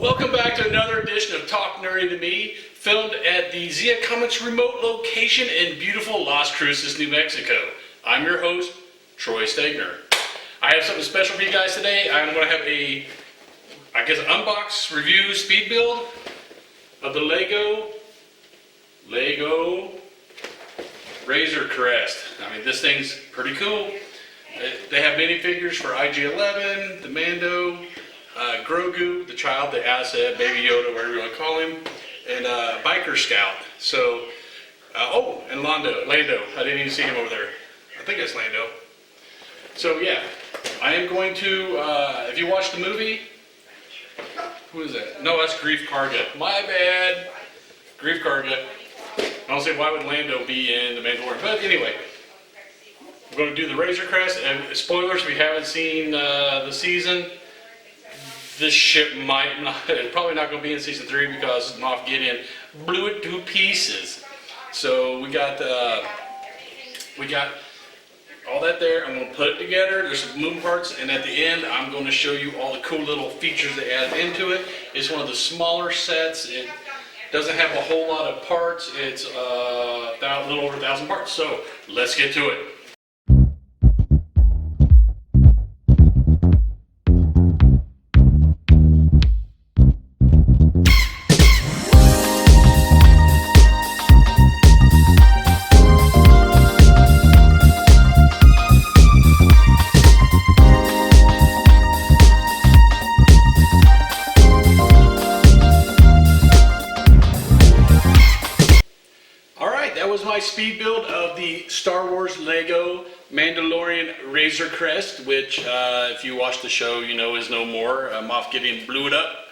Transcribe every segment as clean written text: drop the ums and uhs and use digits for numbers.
Welcome back to another edition of Talk Nerdy to Me, filmed at the Zia Comics remote location in beautiful Las Cruces, New Mexico. I'm your host, Troy Stegner. I have something special for you guys today. I'm going to have an unbox review speed build of the Lego Razor Crest. I mean, this thing's pretty cool. They have minifigures for IG-11, the Mando, Grogu, the child, the asset, Baby Yoda, whatever you want to call him, and Biker Scout. So, and Lando. I didn't even see him over there. I think that's Lando. So yeah, I am going to, if you watch the movie, who is that? No, that's Grief Karga. My bad. Grief Karga. I don't say why would Lando be in the Mandalorian, but anyway. We're going to do the Razor Crest, and spoilers, if you haven't seen the season, this ship probably not going to be in season 3 because Moff Gideon blew it to pieces. So we got all that there. I'm going to put it together. There's some moon parts, and at the end, I'm going to show you all the cool little features they added into it. It's one of the smaller sets. It doesn't have a whole lot of parts. It's a little over 1,000 parts. So let's get to it. My speed build of the Star Wars Lego Mandalorian Razor Crest, which if you watch the show you know is no more. Moff Gideon blew it up.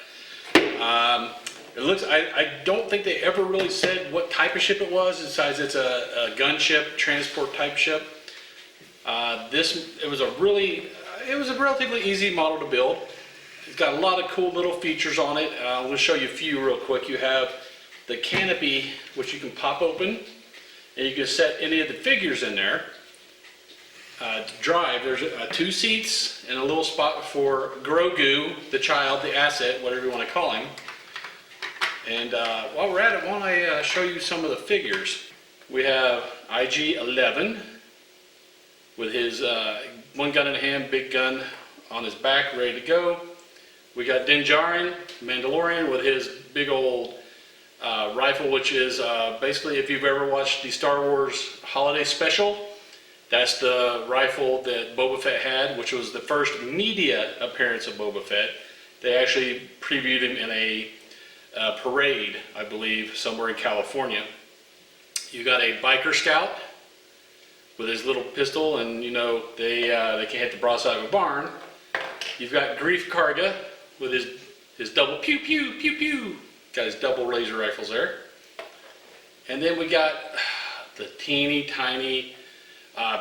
It looks, I don't think they ever really said what type of ship it was, besides it's a gunship, transport type ship. It was a relatively easy model to build. It's got a lot of cool little features on it. I'm going to show you a few real quick. You have the canopy, which you can pop open. And you can set any of the figures in there to drive. There's 2 seats and a little spot for Grogu, the child, the asset, whatever you want to call him. And while we're at it, why don't I show you some of the figures. We have IG-11 with his one gun in hand, big gun on his back, ready to go. We got Djarin, Mandalorian, with his big old rifle, which is basically, if you've ever watched the Star Wars Holiday Special, that's the rifle that Boba Fett had, which was the first media appearance of Boba Fett. They actually previewed him in a parade, I believe, somewhere in California. You got a Biker Scout with his little pistol, and you know they can't hit the broadside of a barn. You've got Grief Karga with his double pew pew pew pew. Got his double laser rifles there. And then we got the teeny tiny,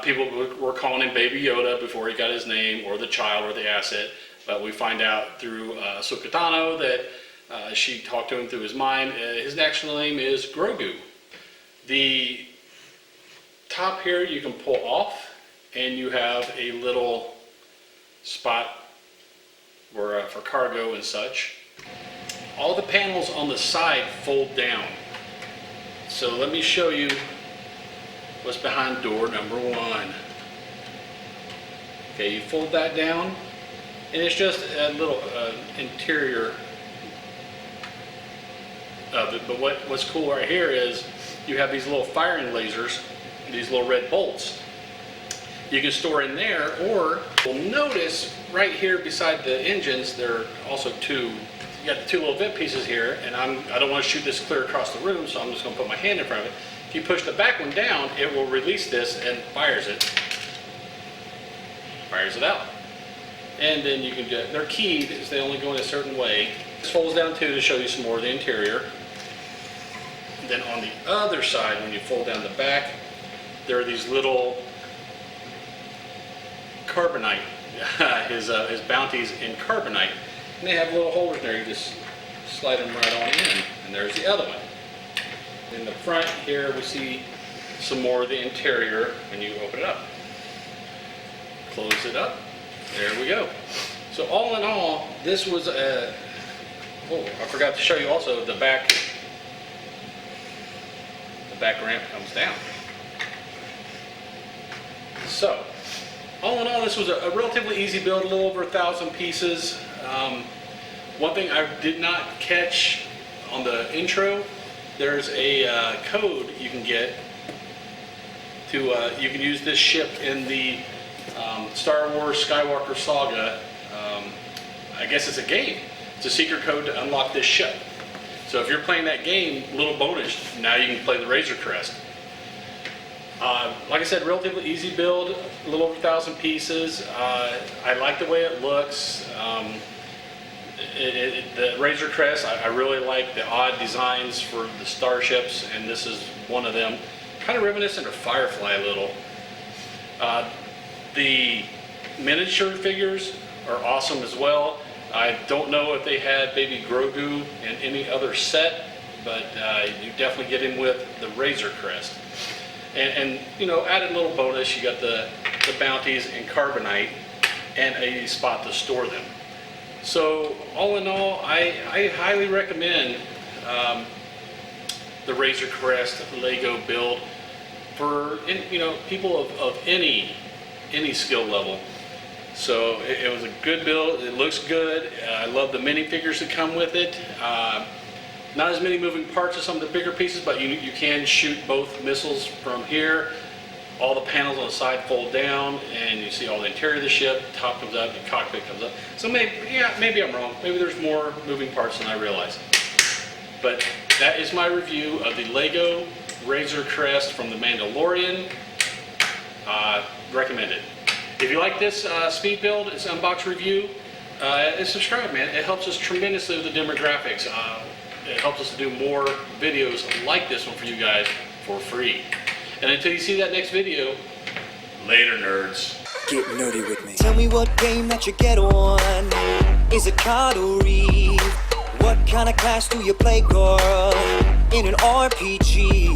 people were calling him Baby Yoda before he got his name, or the child, or the asset. But we find out through Ahsoka Tano that she talked to him through his mind. His actual name is Grogu. The top here you can pull off, and you have a little spot for cargo and such. All the panels on the side fold down. So let me show you what's behind door number 1. Okay, you fold that down, and it's just a little interior of it. But what's cool right here is you have these little firing lasers, these little red bolts. You can store in there, or you'll notice right here beside the engines, there are also 2. You got the 2 little vent pieces here, and I don't want to shoot this clear across the room, so I'm just going to put my hand in front of it. If you push the back one down, it will release this and fires it out. And then you can get, they're keyed, so they only go in a certain way. This folds down too to show you some more of the interior. And then on the other side, when you fold down the back, there are these little carbonite, his bounties in carbonite. And they have little holders there, you just slide them right on in, and there's the other one. In the front here we see some more of the interior when you open it up. Close it up, there we go. So all in all, this was Oh, I forgot to show you also the back. The back ramp comes down. So, all in all, this was a relatively easy build, a little over 1,000 pieces. One thing I did not catch on the intro, there's a code you can get to, you can use this ship in the Star Wars Skywalker Saga. I guess it's a game. It's a secret code to unlock this ship. So if you're playing that game, little bonus, now you can play the Razor Crest. Like I said, relatively easy build, a little over 1,000 pieces. I like the way it looks. The Razor Crest, I really like the odd designs for the starships, and this is one of them. Kind of reminiscent of Firefly a little. The miniature figures are awesome as well. I don't know if they had Baby Grogu in any other set, but you definitely get him with the Razor Crest. And you know, added little bonus, you got the bounties and carbonite and a spot to store them. So all in all, I highly recommend the Razor Crest Lego build for people of any skill level. So it was a good build. It looks good. I love the minifigures that come with it. Not as many moving parts as some of the bigger pieces, but you can shoot both missiles from here. All the panels on the side fold down, and you see all the interior of the ship. The top comes up, the cockpit comes up. So maybe I'm wrong. Maybe there's more moving parts than I realize. But that is my review of the Lego Razor Crest from the Mandalorian. Recommend it. If you like this speed build, it's unbox review, and subscribe, man. It helps us tremendously with the demographics. It helps us to do more videos like this one for you guys for free. And until you see that next video, later, nerds. Get nerdy with me. Tell me what game that you get on. Is it COD or Relive? What kind of class do you play, girl? In an RPG?